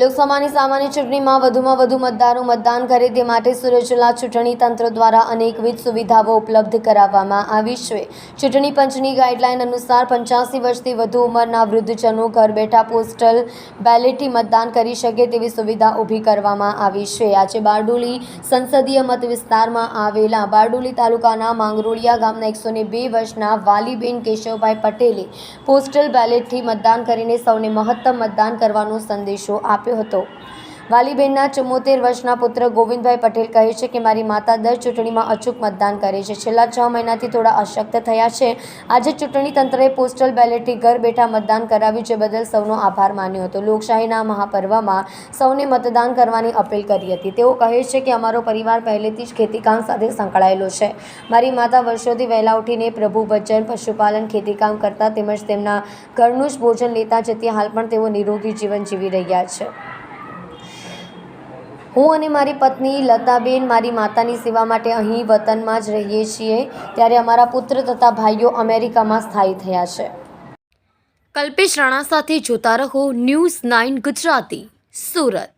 લોકસભાની સામાન્ય ચૂંટણીમાં વધુમાં વધુ મતદારો મતદાન કરે તે માટે સુરત જિલ્લા ચૂંટણી તંત્ર દ્વારા અનેકવિધ સુવિધાઓ ઉપલબ્ધ કરાવવામાં આવી છે। ચૂંટણી પંચની ગાઈડલાઈન અનુસાર 85 વર્ષથી વધુ ઉંમરના વૃદ્ધજનો ઘર બેઠા પોસ્ટલ બેલેટથી મતદાન કરી શકે તેવી સુવિધા ઊભી કરવામાં આવી છે। આજે બારડોલી સંસદીય મત વિસ્તારમાં આવેલા બારડોલી તાલુકાના માંગરોળિયા ગામના 102 વર્ષના વાલીબેન કેશવભાઈ પટેલે પોસ્ટલ બેલેટથી મતદાન કરીને સૌને મહત્તમ મતદાન કરવાનો સંદેશો આપ્યો હતો। વાલીબેનના 74 વર્ષના પુત્ર ગોવિંદભાઈ પટેલ કહે છે કે મારી માતા દર ચૂંટણીમાં અચૂક મતદાન કરે છે। છેલ્લા 6 મહિનાથી થોડા અશક્ત થયા છે। આજે ચૂંટણી તંત્રએ પોસ્ટલ બેલેટથી ઘર બેઠા મતદાન કરાવ્યું, જે બદલ સૌનો આભાર માન્યો હતો। લોકશાહીના મહાપર્વમાં સૌને મતદાન કરવાની અપીલ કરી હતી। તેઓ કહે છે કે અમારો પરિવાર પહેલેથી જ ખેતીકામ સાથે સંકળાયેલો છે। મારી માતા વર્ષોથી વહેલા ઉઠીને પ્રભુ ભજન, પશુપાલન, ખેતીકામ કરતા તેમજ તેમના ઘરનું જ ભોજન લેતા જતી હાલ પણ તેઓ નિરોગી જીવન જીવી રહ્યા છે। હું અને મારી પત્ની લતાબેન મારી માતાની સેવા માટે અહીં વતનમાં જ રહીએ છીએ, ત્યારે અમારા પુત્ર તથા ભાઈઓ અમેરિકામાં સ્થાયી થયા છે। કલ્પેશ રાણા સાથે જોતા રહો ન્યૂઝ 9 ગુજરાતી, સુરત।